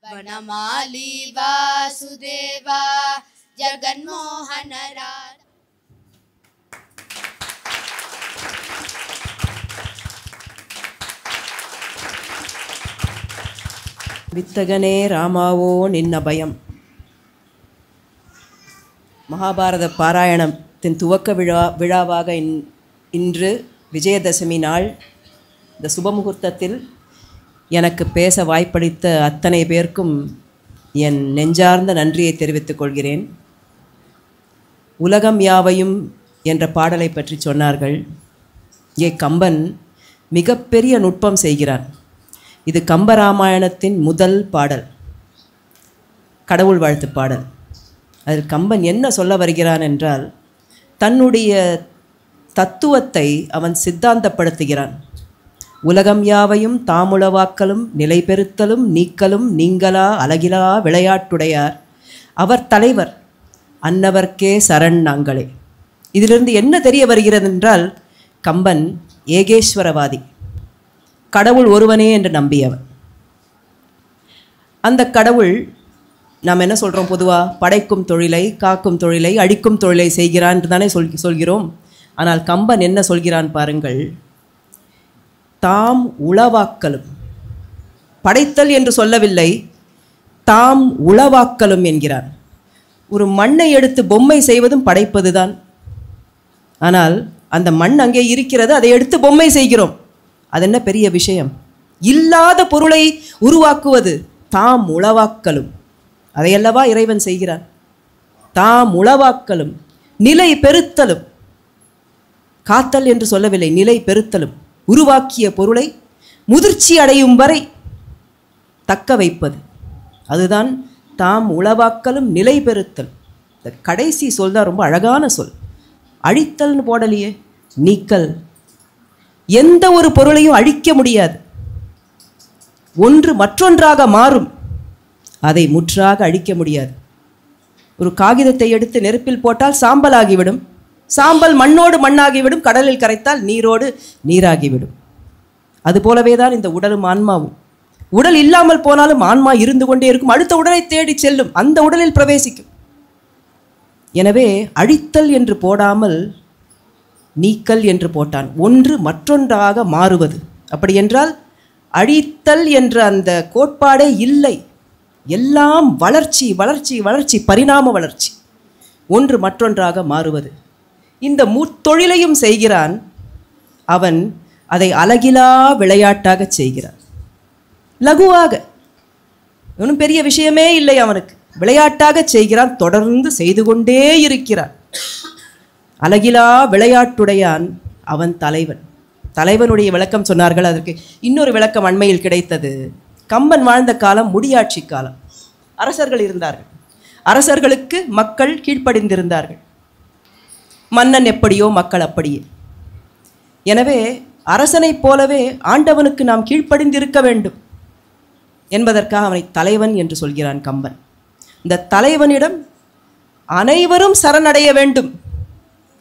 वनमाली वासुदेवा जगन्मोहन राधा. வித்தகனே ராமாவோ நின்ன பயம். மகாபாரத பாராயணத்தின் துவக்க விழாவாக இன்று விஜயதசமி நாள் இந்த சுபமுகூர்த்தத்தில் எனக்கு பேச வாய்ப்பளித்த அத்தனை பேருக்கும் என் நெஞ்சார்ந்த நன்றியை தெரிவித்துக் கொள்கிறேன். உலகம் யாவையும் என்ற பாடலை பற்றி சொன்னார்கள். கம்பன் மிகப்பெரிய நுட்பம் செய்கிறான். இது கம்பராமாயணத்தின் முதல் பாடல், கடவுள் வாழ்த்து பாடல். அதில் கம்பன் என்ன சொல்ல வருகிறான் என்றால், தன்னுடைய தத்துவத்தை அவன் சித்தாந்தப்படுத்துகிறான். உலகம் யாவையும் தாமுளவாக்கலும் நிலை பெறுத்தலும் நீக்கலும் நீங்களா அழகிலா விளையாட்டுடையார் அவர் தலைவர் அன்னவர்க்கே சரண் நாங்களே. இதிலிருந்து என்ன தெரிய வருகிறது என்றால், கம்பன் ஏகேஸ்வரவாதி, கடவுள் ஒருவனே என்று நம்பியவன். அந்த கடவுள் நாம் என்ன சொல்கிறோம், பொதுவாக படைக்கும் தொழிலை, காக்கும் தொழிலை, அழிக்கும் தொழிலை செய்கிறான் என்று தானே சொல்கிறோம். ஆனால் கம்பன் என்ன சொல்கிறான் பாருங்கள், தாம் உளவாக்கலும், படைத்தல் என்று சொல்லவில்லை, தாம் உளவாக்கலும் என்கிறான். ஒரு மண்ணை எடுத்து பொம்மை செய்வதும் படைப்பது தான். ஆனால் அந்த மண் அங்கே இருக்கிறது, அதை எடுத்து பொம்மை செய்கிறோம். அது என்ன பெரிய விஷயம்? இல்லாத பொருளை உருவாக்குவது தாம் உளவாக்கலும். அதையல்லவா இறைவன் செய்கிறான். தாம் உளவாக்கலும் நிலை பெறுத்தலும், காத்தல் என்று சொல்லவில்லை, நிலை பெறுத்தலும், உருவாக்கிய பொருளை முதிர்ச்சி அடையும் வரை தக்க வைப்பது, அதுதான் தாம் உளவாக்கலும் நிலை பெறுத்தல். இந்த கடைசி சொல் தான் ரொம்ப அழகான சொல். அழித்தல்னு போடலையே, நீக்கல். எந்த ஒரு பொருளையும் அழிக்க முடியாது. ஒன்று மற்றொன்றாக மாறும், அதை முற்றாக அழிக்க முடியாது. ஒரு காகிதத்தை எடுத்து நெருப்பில் போட்டால் சாம்பல் ஆகிவிடும், சாம்பல் மண்ணோடு மண்ணாகிவிடும், கடலில் கரைத்தால் நீரோடு நீராகிவிடும். அதுபோலவே தான் இந்த உடலும் ஆன்மாவும். உடல் இல்லாமல் போனாலும் ஆன்மா இருந்து கொண்டே இருக்கும், அடுத்த உடலை தேடி செல்லும், அந்த உடலில் பிரவேசிக்கும். எனவே அழித்தல் என்று போடாமல் நீக்கல் என்று போட்டான். ஒன்று மற்றொன்றாக மாறுவது. அப்படி என்றால் அழித்தல் என்ற அந்த கோட்பாடே இல்லை. எல்லாம் வளர்ச்சி வளர்ச்சி வளர்ச்சி, பரிணாம வளர்ச்சி, ஒன்று மற்றொன்றாக மாறுவது. இந்த முத்தொழிலையும் செய்கிறான் அவன். அதை அழகிலா விளையாட்டாக செய்கிறான், லகுவாக. ஒன்றும் பெரிய விஷயமே இல்லை அவனுக்கு, விளையாட்டாக செய்கிறான், தொடர்ந்து செய்து கொண்டே இருக்கிறான். அழகிலா விளையாட்டுடையான் அவன் தலைவன். தலைவனுடைய விளக்கம் சொன்னார்கள். அதற்கு இன்னொரு விளக்கம் அண்மையில் கிடைத்தது. கம்பன் வாழ்ந்த காலம் முடியாட்சி காலம். அரசர்கள் இருந்தார்கள், அரசர்களுக்கு மக்கள் கீழ்ப்படிந்திருந்தார்கள். மன்னன் எப்படியோ மக்கள் அப்படியே. எனவே அரசனைப் போலவே ஆண்டவனுக்கு நாம் கீழ்ப்படிந்திருக்க வேண்டும் என்பதற்காக அவனை தலைவன் என்று சொல்கிறான் கம்பன். இந்த தலைவனிடம் அனைவரும் சரணடைய வேண்டும்,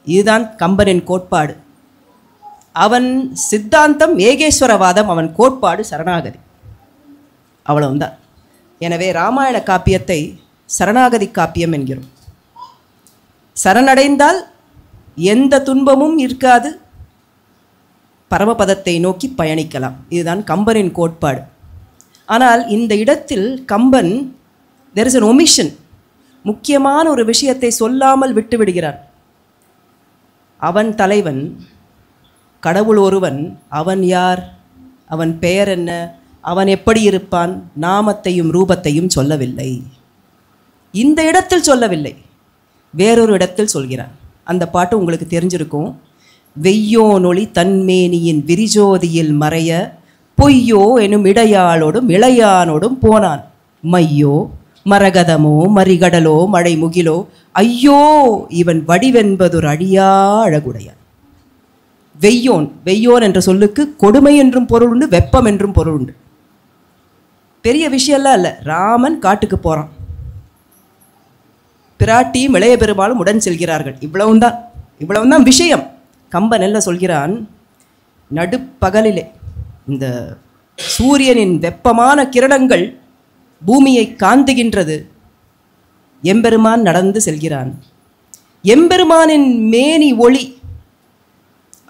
இதுதான் கம்பனின் கோட்பாடு. அவன் சித்தாந்தம் ஏகேஸ்வரவாதம், அவன் கோட்பாடு சரணாகதி. அவ்வளவுதான். எனவே ராமாயண காப்பியத்தை சரணாகதி காப்பியம் என்கிறோம். சரணடைந்தால் எந்த துன்பமும் இருக்காது, பரமபதத்தை நோக்கி பயணிக்கலாம். இதுதான் கம்பனின் கோட்பாடு. ஆனால் இந்த இடத்தில் Kamban there is an omission, முக்கியமான ஒரு விஷயத்தை சொல்லாமல் விட்டுவிடுகிறான். அவன் தலைவன், கடவுள் ஒருவன். அவன் யார், அவன் பெயர் என்ன, அவன் எப்படி இருப்பான், நாமத்தையும் ரூபத்தையும் சொல்லவில்லை. இந்த இடத்தில் சொல்லவில்லை, வேறொரு இடத்தில் சொல்கிறான். அந்த பாட்டு உங்களுக்கு தெரிஞ்சிருக்கும். வெய்யோனொளி தன்மேனியின் விரிஜோதியில் மறைய பொய்யோ எனும் இடையாளோடும் இளையானோடும் போனான். மையோ மரகதமோ மறிகடலோ மழை முகிலோ ஐயோ இவன் வடிவென்பதொரு அழியா அழகுடையான். வெய்யோன், வெய்யோன் என்ற சொல்லுக்கு கொடுமை என்றும் பொருள் உண்டு, வெப்பம் என்றும் பொருள் உண்டு. பெரிய விஷயம்லாம் இல்லை. ராமன் காட்டுக்கு போகிறான், பிராட்டியும் இளைய பெருமாளும் உடன் செல்கிறார்கள். இவ்வளவுதான் விஷயம். கம்பன் என்ன சொல்கிறான், நடுப்பகலிலே இந்த சூரியனின் வெப்பமான கிரணங்கள் பூமியை காந்துகின்றது. எம்பெருமான் நடந்து செல்கிறான். எம்பெருமானின் மேனி ஒளி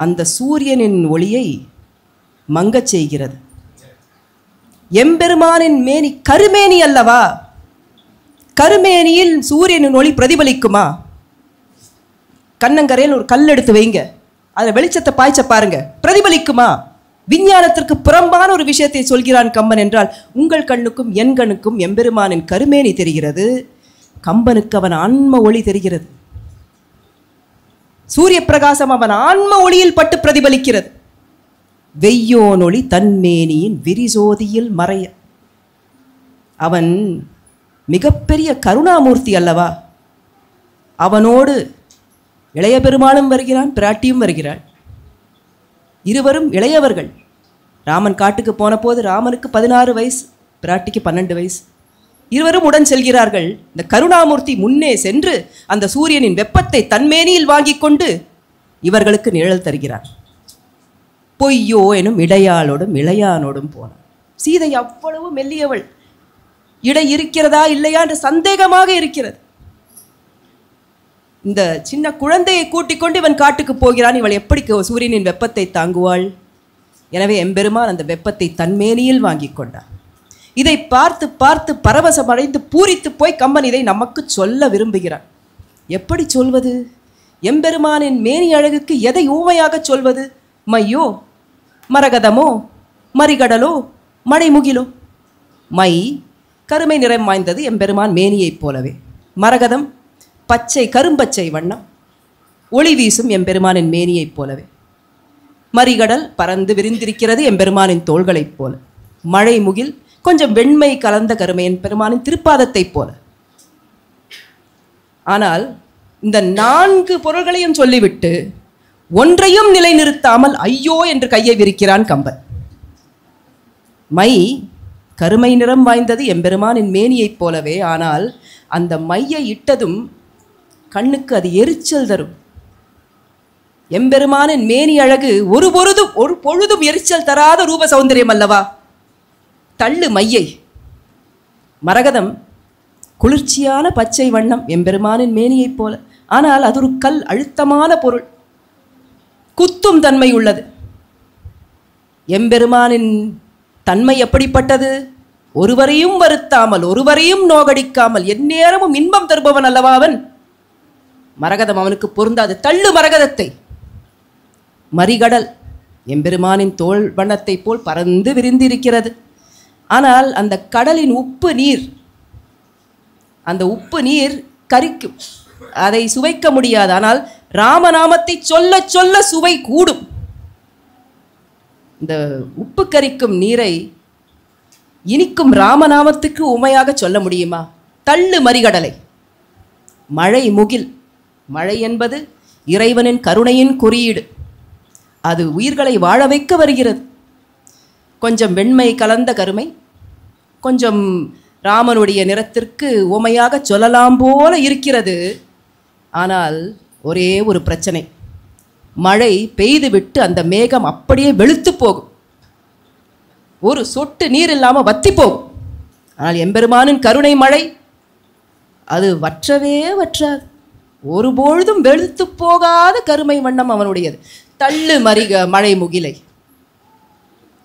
அந்த சூரியனின் ஒளியை மங்கச் செய்கிறது. எம்பெருமானின் மேனி கருமேனி அல்லவா? கருமேனியில் சூரியனின் ஒளி பிரதிபலிக்குமா? கண்ணங்கரையில் ஒரு கல் எடுத்து வைங்க, அதில் வெளிச்சத்தை பாய்ச்ச பாருங்க, பிரதிபலிக்குமா? விஞ்ஞானத்திற்கு புறம்பான ஒரு விஷயத்தை சொல்கிறான் கம்பன் என்றால், உங்கள் கண்ணுக்கும் என் கண்ணுக்கும் எம்பெருமானின் கருமேனி தெரிகிறது, கம்பனுக்கு அவன் ஆன்ம ஒளி தெரிகிறது. சூரிய பிரகாசம் அவன் ஆன்ம ஒளியில் பட்டு பிரதிபலிக்கிறது. வெய்யோன் ஒளி தன்மேனியின் விரிசோதியில் மறைய. அவன் மிகப்பெரிய கருணாமூர்த்தி அல்லவா? அவனோடு இளைய பெருமாளும் வருகிறான், பிராட்டியும் வருகிறாள். இருவரும் இளையவர்கள். ராமன் காட்டுக்கு போன போது ராமனுக்கு 16 வயசு, பிராட்டிக்கு 12 வயசு. இருவரும் உடன் செல்கிறார்கள். இந்த கருணாமூர்த்தி முன்னே சென்று அந்த சூரியனின் வெப்பத்தை தன்மேனியில் வாங்கி கொண்டு இவர்களுக்கு நிழல் தருகிறார். பொய்யோ எனும் இடையாளோடும் இளையானோடும் போனான். சீதை அவ்வளவு மெல்லியவள், இடை இருக்கிறதா இல்லையா என்று சந்தேகமாக இருக்கிறது. இந்த சின்ன குழந்தையை கூட்டிக் கொண்டு இவன் காட்டுக்கு போகிறான். இவள் எப்படி சூரியனின் வெப்பத்தை தாங்குவாள்? எனவே எம்பெருமான் அந்த வெப்பத்தை தன்மேனியில் வாங்கி கொண்டார். இதை பார்த்து பார்த்து பரவசமடைந்து பூரித்து போய் கம்பன் இதை நமக்கு சொல்ல விரும்புகிறான். எப்படி சொல்வது? எம்பெருமானின் மேனி அழகுக்கு எதை ஊமையாக சொல்வது? மையோ, மரகதமோ, மறிகடலோ, மழைமுகிலோ? மை கருமை நிறம் வாய்ந்தது எம்பெருமான் மேனியைப் போலவே. மரகதம் பச்சை கரும்பச்சை வண்ணம், ஒளி வீசும் எம்பெருமானின் மேனியைப் போலவே. மறிகடல் பறந்து விரிந்திருக்கிறது எம்பெருமானின் தோள்களைப் போல. மழை முகில் கொஞ்சம் வெண்மை கலந்த கருமை எம்பெருமானின் திருப்பாதத்தைப் போல. ஆனால் இந்த 4 பொருள்களையும் சொல்லிவிட்டு ஒன்றையும் நிலைநிறுத்தாமல் ஐயோ என்று கையை விரிக்கிறான் கம்பன். மை கருமை நிறம் வாய்ந்தது எம்பெருமானின் மேனியைப் போலவே. ஆனால் அந்த மையை இட்டதும் கண்ணுக்கு அது எரிச்சல் தரும். எம்பெருமானின் மேனி அழகு ஒரு பொழுதும் எரிச்சல் தராத ரூப சௌந்தரியம் அல்லவா? தள்ளு மையை. மரகதம் குளிர்ச்சியான பச்சை வண்ணம் எம்பெருமானின் மேனியைப் போல. ஆனால் அது ஒரு கல், அழுத்தமான பொருள், குத்தும் தன்மை உள்ளது. எம்பெருமானின் தன்மை எப்படிப்பட்டது? ஒருவரையும் வருத்தாமல், ஒருவரையும் நோகடிக்காமல் எந்நேரமும் இன்பம் தருபவன் அல்லவா அவன். மரகதம் அவனுக்கு பொருந்தாது. தள்ளு மரகதத்தை. மறிகடல் எம்பெருமானின் தோள் வண்ணத்தை போல் பறந்து விரிந்திருக்கிறது. ஆனால் அந்த கடலின் உப்பு நீர், அந்த உப்பு நீர் கரிக்கும், அதை சுவைக்க முடியாது. ஆனால் ராமநாமத்தை சொல்ல சொல்ல சுவை கூடும். இந்த உப்பு கரிக்கும் நீரை இனிக்கும் ராமநாமத்துக்கு உமையாக சொல்ல முடியுமா? தள்ளு மறிகடலை. மழை முகில். மழை என்பது இறைவனின் கருணையின் குறியீடு. அது உயிர்களை வாழ வைக்க வருகிறது. கொஞ்சம் வெண்மை கலந்த கருமை, கொஞ்சம் ராமனுடைய நிறத்திற்கு உமையாக சொல்லலாம் போல இருக்கிறது. ஆனால் ஒரே ஒரு பிரச்சனை, மழை பெய்துவிட்டு அந்த மேகம் அப்படியே வெளுத்து போகும், ஒரு சொட்டு நீர் இல்லாமல் வத்தி போகும். ஆனால் எம்பெருமானின் கருணை மழை அது வற்றவே வற்றாது. ஒருபொழுதும் வெளுத்து போகாத கருமை வண்ணம் அவனுடையது. தள்ளு மழை முகிலை.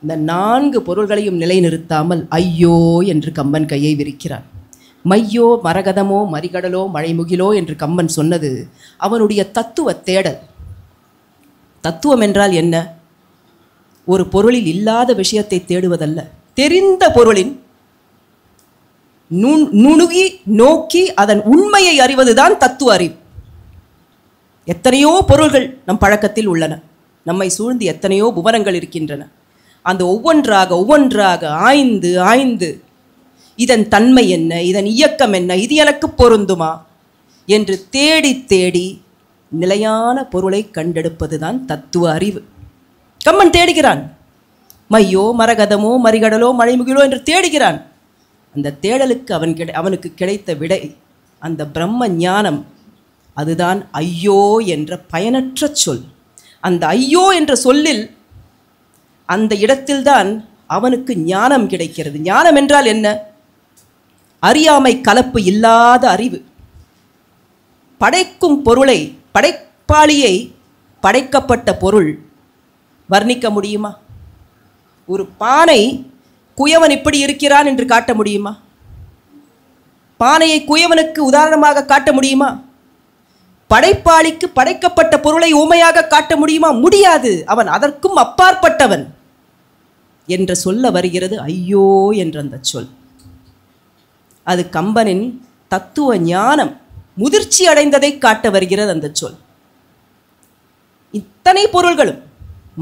இந்த 4 பொருள்களையும் நிலைநிறுத்தாமல் ஐயோ என்று கம்பன் கையை விரிக்கிறான். மையோ, மரகதமோ, மறிகடலோ, மழைமுகிலோ என்று கம்பன் சொன்னது அவனுடைய தத்துவ தேடல். தத்துவம் என்றால் என்ன? ஒரு பொருளில் இல்லாத விஷயத்தை தேடுவதல்ல, தெரிந்த பொருளின் நுணுகி நோக்கி அதன் உண்மையை அறிவதுதான் தத்துவ அறிவு. எத்தனையோ பொருள்கள் நம் பழக்கத்தில் உள்ளன, நம்மை சூழ்ந்து எத்தனையோ புவனங்கள் இருக்கின்றன. அந்த ஒவ்வொன்றாக ஆய்ந்து ஆய்ந்து இதன் தன்மை என்ன, இதன் இயக்கம் என்ன, இது எனக்கு பொருந்துமா என்று தேடி தேடி நிலையான பொருளை கண்டெடுப்பதுதான் தத்துவ அறிவு. கம்பன் தேடுகிறான். மையோ, மரகதமோ, மறிகடலோ, மழைமுகிலோ என்று தேடுகிறான். அந்த தேடலுக்கு அவனுக்கு கிடைத்த விடை அந்த பிரம்ம ஞானம். அதுதான் ஐயோ என்ற பயனற்ற சொல். அந்த ஐயோ என்ற சொல்லில் அந்த இடத்தில்தான் அவனுக்கு ஞானம் கிடைக்கிறது. ஞானம் என்றால் என்ன? அறியாமை கலப்பு இல்லாத அறிவு. படைக்கும் பொருளை, படைப்பாளியை, படைக்கப்பட்ட பொருள் வர்ணிக்க முடியுமா? ஒரு பானை குயவன் இப்படி இருக்கிறான் என்று காட்ட முடியுமா? பானையை குயவனுக்கு உதாரணமாக காட்ட முடியுமா? படைப்பாளிக்கு படைக்கப்பட்ட பொருளை ஊமையாக காட்ட முடியுமா? முடியாது. அவன் அதற்கும் அப்பாற்பட்டவன் என்று சொல்ல வருகிறது ஐயோ என்ற அந்த சொல். அது கம்பனின் தத்துவ ஞானம் முதிர்ச்சி அடைந்ததை காட்ட வருகிறது அந்த சொல். இத்தனை பொருள்களும்,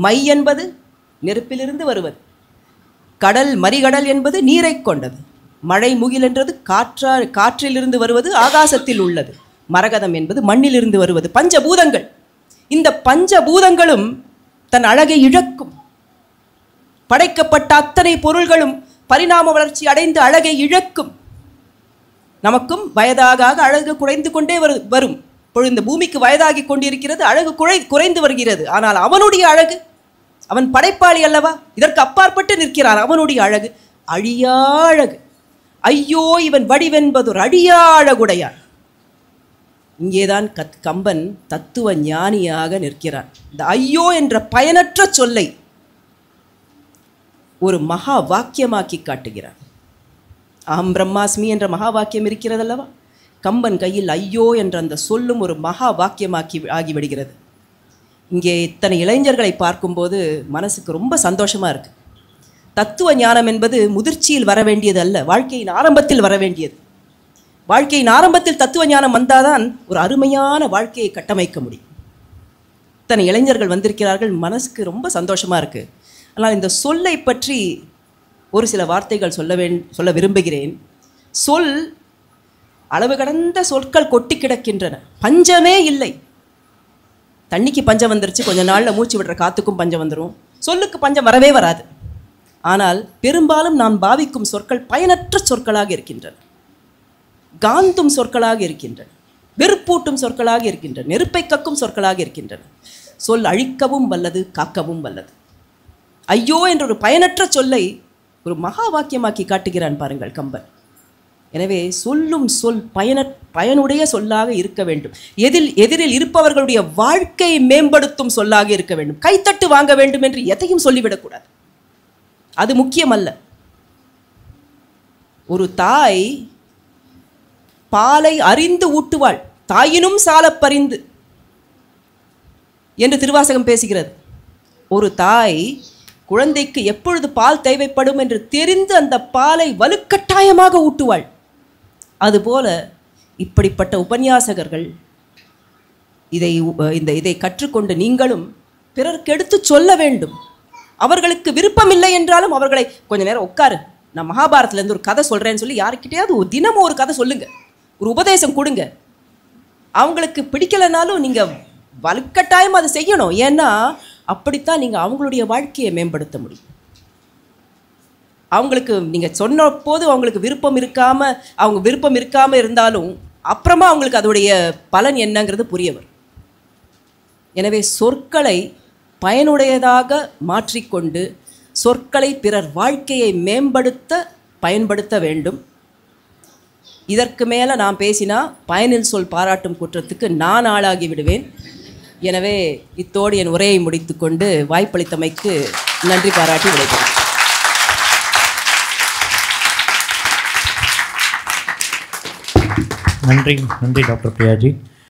மை என்பது நெருப்பிலிருந்து வருவது, கடல் மறிகடல் என்பது நீரை கொண்டது, மழை முகில் என்றது காற்றிலிருந்து வருவது, ஆகாசத்தில் உள்ளது, மரகதம் என்பது மண்ணிலிருந்து வருவது, பஞ்சபூதங்கள். இந்த பஞ்சபூதங்களும் தன் அழகை இழக்கும். படைக்கப்பட்ட அத்தனை பொருள்களும் பரிணாம வளர்ச்சி அடைந்து அழகை இழக்கும். நமக்கும் வயதாக அழகு குறைந்து கொண்டே வரும். இப்பொழுது இந்த பூமிக்கு வயதாகி கொண்டிருக்கிறது, அழகு குறைந்து வருகிறது. ஆனால் அவனுடைய அழகு, அவன் படைப்பாளி அல்லவா, இதற்கு அப்பாற்பட்டு நிற்கிறான். அவனுடைய அழகு அழியா அழகு. ஐயோ இவன் வடிவென்பதொரு அழியா அழகுடையான். இங்கேதான் கம்பன் தத்துவ ஞானியாக நிற்கிறான். இந்த ஐயோ என்ற பயனற்ற சொல்லை ஒரு மகா வாக்கியமாக்கி காட்டுகிறான். அகம் பிரம்மாஸ்மி என்ற மகா வாக்கியம் இருக்கிறதல்லவா, கம்பன் கையில் ஐயோ என்ற அந்த சொல்லும் ஒரு மகா வாக்கியமாக்கி ஆகிவிடுகிறது. இங்கே இத்தனை இளைஞர்களை பார்க்கும்போது மனசுக்கு ரொம்ப சந்தோஷமாக இருக்குது. தத்துவ ஞானம் என்பது முதிர்ச்சியில் வர வேண்டியது அல்ல, வாழ்க்கையின் ஆரம்பத்தில் வர வேண்டியது. வாழ்க்கையின் ஆரம்பத்தில் தத்துவ ஞானம் வந்தால்தான் ஒரு அருமையான வாழ்க்கையை கட்டமைக்க முடியும். இத்தனை இளைஞர்கள் வந்திருக்கிறார்கள், மனசுக்கு ரொம்ப சந்தோஷமாக இருக்குது. ஆனால் இந்த சொல்லை பற்றி ஒரு சில வார்த்தைகள் சொல்ல விரும்புகிறேன். சொல் அளவு கடந்த சொற்கள் கொட்டி கிடக்கின்றன. பஞ்சமே இல்லை. தண்ணிக்கு பஞ்சம் வந்துருச்சு, கொஞ்ச நாளில் மூச்சு விடுற காற்றுக்கும் பஞ்சம் வந்துடும். சொல்லுக்கு பஞ்சம் வரவே வராது. ஆனால் பெரும்பாலும் நாம் பாவிக்கும் சொற்கள் பயனற்ற சொற்களாக இருக்கின்றன, காந்தும் சொற்களாக இருக்கின்றன, வெறுப்பூட்டும் சொற்களாக இருக்கின்றன, நெருப்பை கக்கும் சொற்களாக இருக்கின்றன. சொல் அழிக்கவும் வல்லது, காக்கவும் வல்லது. ஐயோ என்ற ஒரு பயனற்ற சொல்லை ஒரு மகா வாக்கியமாக்கி காட்டுகிறான் பாருங்கள் கம்பன். எனவே சொல்லும் சொல் பயனுடைய சொல்லாக இருக்க வேண்டும். எதிரில் இருப்பவர்களுடைய வாழ்க்கையை மேம்படுத்தும் சொல்லாக இருக்க வேண்டும். கைத்தட்டு வாங்க வேண்டும் என்று எதையும் சொல்லிவிடக்கூடாது, அது முக்கியமல்ல. ஒரு தாய் பாலை அறிந்து ஊட்டுவாள், தாயினும் சாலப் பரிந்து என்று திருவாசகம் பேசுகிறது. ஒரு தாய் குழந்தைக்கு எப்பொழுது பால் தேவைப்படும் என்று தெரிந்து அந்த பாலை வலுக்கட்டாயமாக ஊட்டுவாள். அதுபோல இப்படிப்பட்ட உபன்யாசகர்கள் இதை கற்றுக்கொண்டு நீங்களும் பிறருக்கு எடுத்து சொல்ல வேண்டும். அவர்களுக்கு விருப்பம் இல்லை என்றாலும் அவர்களை கொஞ்ச நேரம் உட்காரு, நான் மகாபாரதத்துலேருந்து ஒரு கதை சொல்கிறேன்னு சொல்லி யாருக்கிட்டையாவது தினமும் ஒரு கதை சொல்லுங்க, ஒரு உபதேசம் கொடுங்க. அவங்களுக்கு பிடிக்கலைனாலும் நீங்கள் வலுக்கட்டாயம் அதை செய்யணும். ஏன்னா அப்படித்தான் நீங்கள் அவங்களுடைய வாழ்க்கையை மேம்படுத்த முடியும். அவங்களுக்கு நீங்கள் சொன்ன போது அவங்களுக்கு விருப்பம் இருக்காமல் இருந்தாலும் அப்புறமா அவங்களுக்கு அதோடைய பலன் என்னங்கிறது புரிய வரும். எனவே சொற்களை பயனுடையதாக மாற்றிக்கொண்டு சொற்களை பிறர் வாழ்க்கையை மேம்படுத்த பயன்படுத்த வேண்டும். இதற்கு மேலே நான் பேசினா பயனில் சொல் பாராட்டும் குற்றத்துக்கு நான் ஆளாகி விடுவேன். எனவே இத்தோடு என் உரையை முடித்துக்கொண்டு வாய்ப்பளித்தமைக்கு நன்றி பாராட்டி விடைபெறுகிறேன். நன்றி டாக்டர் பிரியாஜி.